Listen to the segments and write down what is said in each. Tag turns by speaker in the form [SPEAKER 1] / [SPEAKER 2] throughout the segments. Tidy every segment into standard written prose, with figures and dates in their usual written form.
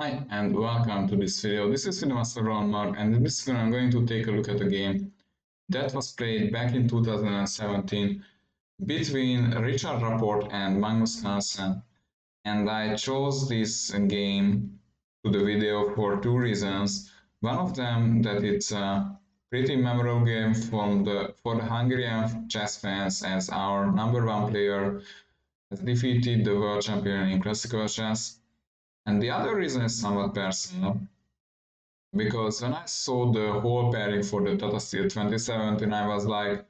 [SPEAKER 1] Hi and welcome to this video. This is Master Ronmark, and in this video I'm going to take a look at a game that was played back in 2017 between Richard Rapport and Magnus Carlsen. And I chose this game to the video for two reasons. One of them that it's a pretty memorable game for the Hungarian chess fans, as our number one player has defeated the world champion in classical chess. And the other reason is somewhat personal, because when I saw the whole pairing for the Tata Steel 2017, I was like,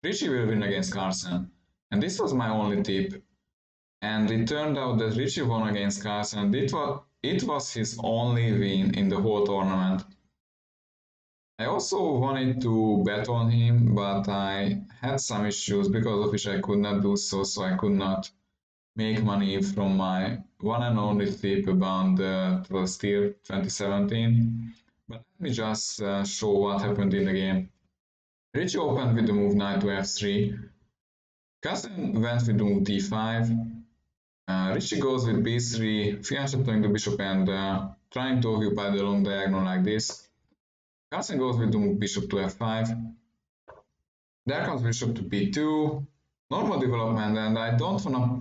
[SPEAKER 1] Ricci will win against Carlsen. And this was my only tip. And it turned out that Ricci won against Carlsen. It was his only win in the whole tournament. I also wanted to bet on him, but I had some issues because of which I could not do so, so I could not make money from my one and only tip about the Steel 2017. But let me just show what happened in the game. Ricci opened with the move knight to f3. Carlsen went with the move d5. Ricci goes with b3, fianchetting the bishop and trying to occupy the long diagonal like this. Carlsen goes with the move bishop to f5. There comes bishop to b2. Normal development, and I don't wanna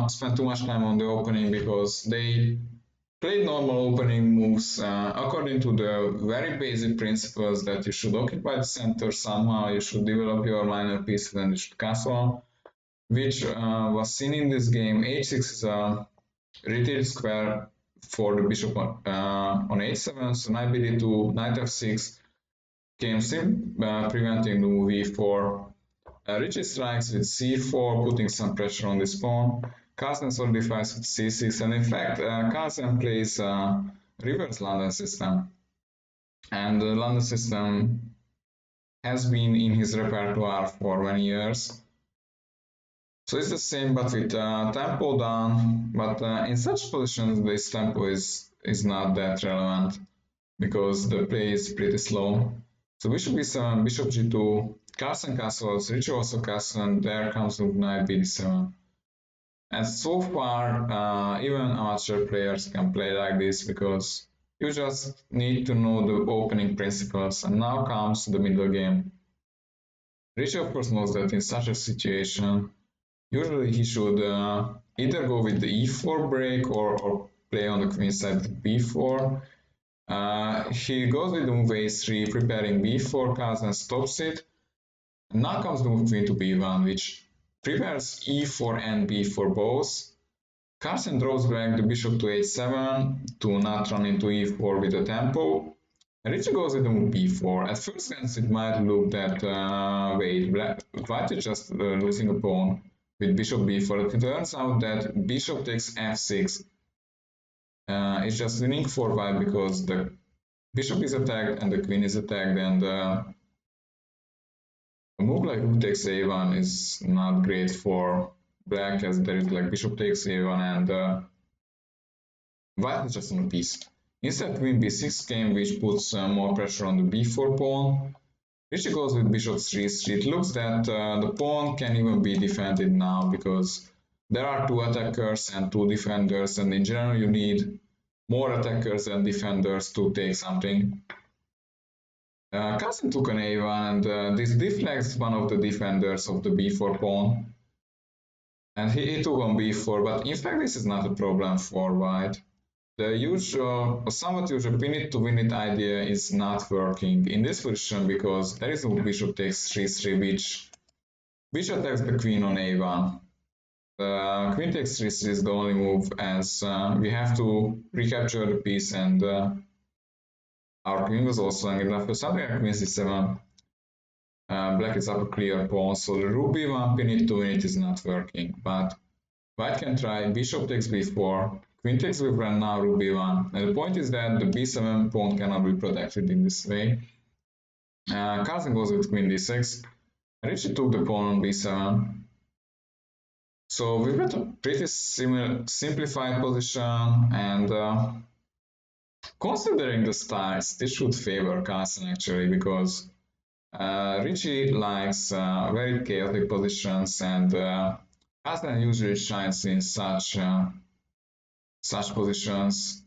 [SPEAKER 1] spend too much time on the opening because they played normal opening moves according to the very basic principles that you should occupy the center somehow, you should develop your minor pieces and you should castle, which was seen in this game. h6 is a retreat square for the bishop on h7, so knight bd2, knight f6 came preventing the move e4. Ricci strikes with c4, putting some pressure on this pawn. Carlsen solidifies with c6, and in fact, Carlsen plays reverse London system. And the London system has been in his repertoire for many years. So it's the same, but with tempo down. But in such positions, this tempo is not that relevant because the play is pretty slow. So bishop b7, bishop g2, Carlsen castles, Ricci also castles, and there comes move knight bd7. And so far, even amateur players can play like this because you just need to know the opening principles. And now comes the middle game. Ricci of course knows that in such a situation, usually he should either go with the e4 break or play on the queen side with b4. He goes with the move a3, preparing b4, Carlsen stops it. And now comes the move queen to b1, which prepares e4 and b4 both. Carlsen draws back the bishop to h7 to not run into e4 with the tempo. Ricci goes with the move b4. At first glance, it might look that, white is just losing a pawn with bishop b4. It turns out that bishop takes f6 is just winning for white because the bishop is attacked and the queen is attacked, and a move like rook takes a1 is not great for black, as there is like bishop takes a1 and white is just on a piece. Instead, queen b6 came, which puts more pressure on the b4 pawn. Ricci goes with bishop 3-3. It looks that the pawn can even be defended now because there are two attackers and two defenders, and in general you need more attackers than defenders to take something. Carlsen took an a1, and this deflects one of the defenders of the b4 pawn. And he took on b4, but in fact this is not a problem for white. The usual, somewhat usual pin it to win it idea is not working in this position because there is no bishop takes 3-3, which attacks the queen on a1. The queen takes 3-3 is the only move, as we have to recapture the piece, and our queen was also long enough. For something like queen c7, black is up a clear pawn, so the rook b1 pin it to win it is not working. But white can try bishop takes b4, queen takes b4, and now rook b1. And the point is that the b7 pawn cannot be protected in this way. Carlsen goes with queen d6. Ricci took the pawn on b7. So we've got a pretty simplified position, and considering the styles, this should favor Carlsen actually, because Ricci likes very chaotic positions, and Carlsen usually shines in such such positions.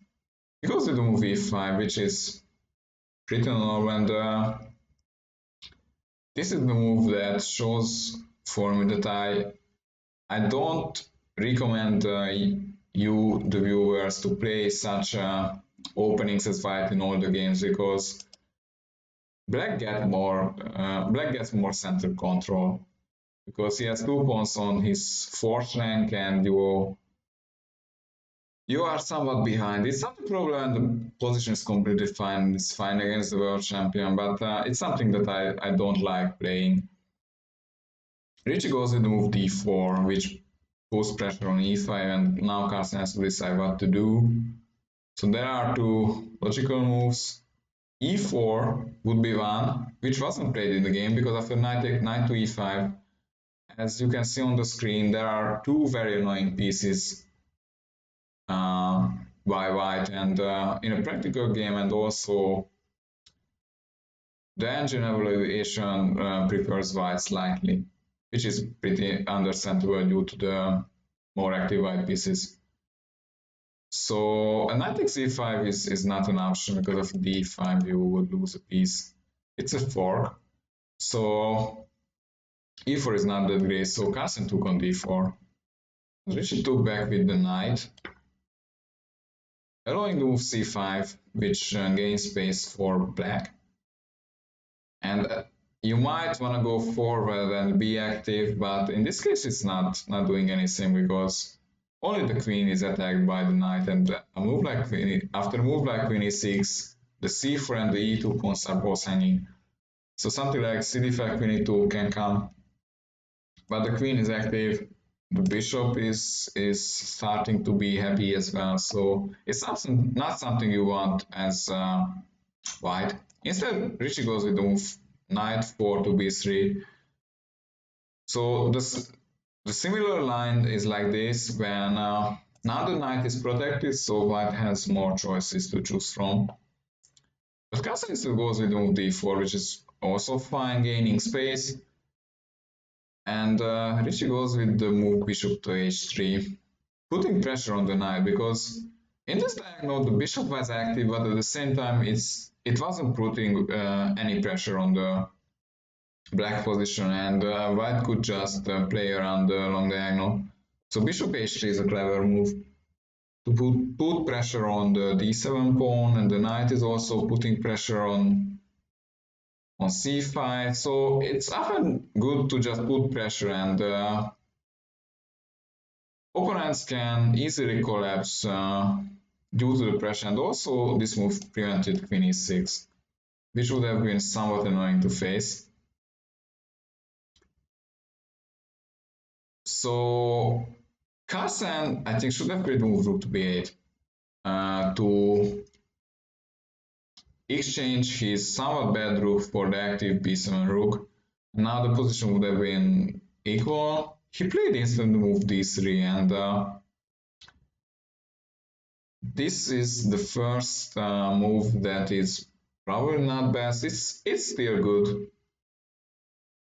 [SPEAKER 1] He goes with the move e5, which is pretty normal, and this is the move that shows for me that I don't recommend you, the viewers, to play such openings as white in all the games because black gets more center control because he has 2 pawns on his fourth rank and you are somewhat behind. It's not a problem and the position is completely fine. It's fine against the world champion, but it's something that I don't like playing. Ricci goes with the move d4, which puts pressure on e5, and now Carlsen has to decide what to do. So there are two logical moves. e4 would be one, which wasn't played in the game because after knight to e5, as you can see on the screen, there are two very annoying pieces by white, and in a practical game, and also the engine evaluation prefers white slightly, which is pretty understandable due to the more active white pieces. So a knight takes e5 is not an option because of d5 you would lose a piece. It's a fork. So e4 is not that great, so Carlsen took on d4. Ricci took back with the knight, allowing the move c5, which gains space for black. And you might want to go forward and be active, but in this case it's not doing anything because only the queen is attacked by the knight, and a move like queen, after a move like queen e6, the c4 and the e2 pawns are both hanging. So something like cd5 queen e2 can come, but the queen is active. The bishop is starting to be happy as well, so it's not something you want as white. Instead, Ricci goes with the move knight 4 to b3. So the similar line is like this when now the knight is protected, so white has more choices to choose from. But Carlsen still goes with move d4, which is also fine, gaining space. And Ricci goes with the move bishop to h3, putting pressure on the knight because in this diagonal the bishop was active, but at the same time it wasn't putting any pressure on the black position, and white could just play around the long diagonal. So bishop h3 is a clever move to put pressure on the d7 pawn, and the knight is also putting pressure on c5. So it's often good to just put pressure, and opponents can easily collapse due to the pressure. And also this move prevented queen e6, which would have been somewhat annoying to face. So Carlsen, I think, should have played move rook to b8 to exchange his somewhat bad rook for the active b7 rook. Now the position would have been equal. He played instead the move d3, and this is the first move that is probably not best. It's still good,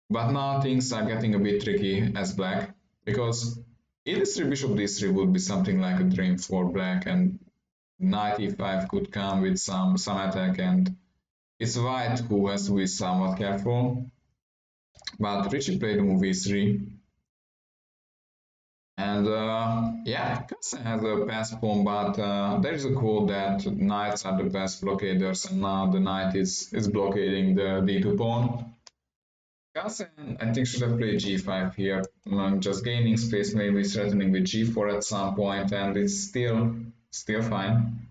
[SPEAKER 1] but now things are getting a bit tricky as black because e3 bishop d3 would be something like a dream for black, and knight e5 could come with some attack, and it's white who has to be somewhat careful. But Ricci played move e3, and yeah, Carlsen has a pass pawn, but there is a quote that knights are the best blockaders, and now the knight is blockading the d2 pawn. Carlsen, I think, should have played g5 here, just gaining space, maybe threatening with g4 at some point, and it's still fine.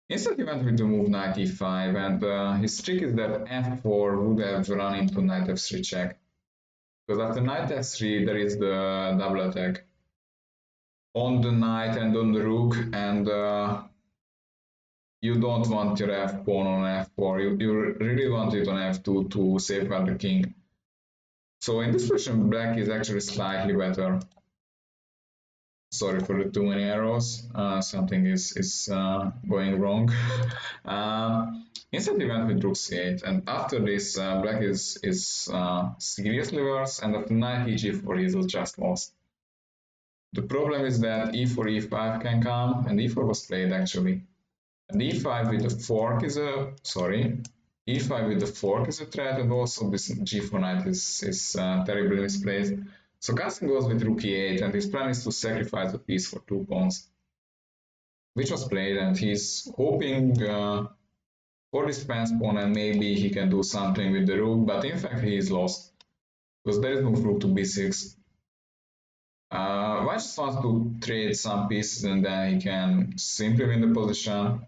[SPEAKER 1] Instead, he went with the move knight e5, and his trick is that f4 would have run into knight f3 check. Because after knight f3, there is the double attack on the knight and on the rook, and you don't want your f pawn on f4. You really want it on f2 to safeguard the king. So in this position, black is actually slightly better. Sorry for the too many arrows. Something is going wrong. Instead, he went with rook c8, and after this, black is seriously worse. And after knight e4, he's just lost. The problem is that e4, e5 can come, and e4 was played actually. And e5 with the fork is a, sorry, e5 with the fork is a threat, and also this g4 knight is terribly misplaced. So Carlsen goes with rook e8, and his plan is to sacrifice a piece for 2 pawns, which was played, and he's hoping for this fence pawn, and maybe he can do something with the rook, but in fact he is lost, because there is no rook to b6. White just wants to trade some pieces, and then he can simply win the position.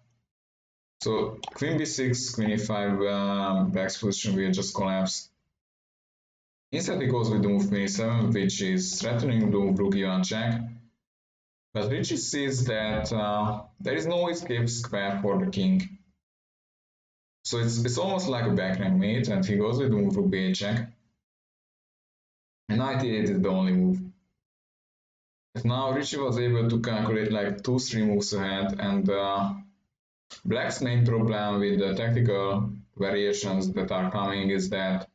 [SPEAKER 1] So queen b6, queen e5, black's position will just collapse. Instead he goes with the move queen e7, which is threatening the move rook e1 check. But Ricci sees that there is no escape square for the king. So it's almost like a backrank mate, and he goes with the move rook b8 check. And knight e8 is the only move. Now Ricci was able to calculate like 2-3 moves ahead, and Black's main problem with the tactical variations that are coming is that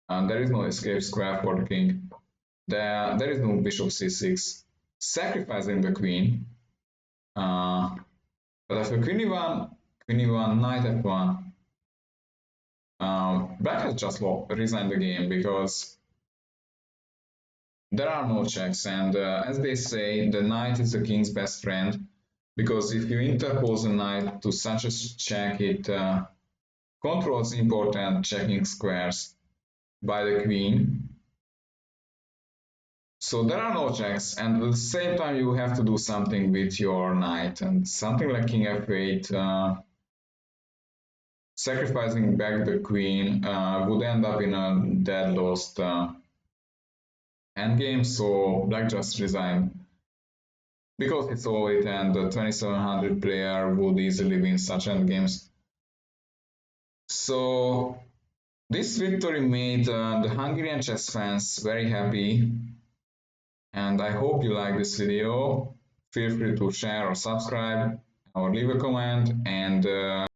[SPEAKER 1] there is no escape square for the king. There is no bishop c6, sacrificing the queen. But after queen e1, knight f1, Black has just resigned the game because there are no checks, and as they say, the knight is the king's best friend, because if you interpose a knight to such a check, it controls important checking squares by the queen. So there are no checks, and at the same time you have to do something with your knight, and something like king f8, sacrificing back the queen, would end up in a dead lost endgame, so Black just resigned. Because he saw it, and the 2700 player would easily win such endgames. So this victory made the Hungarian chess fans very happy, and I hope you like this video. Feel free to share or subscribe or leave a comment, and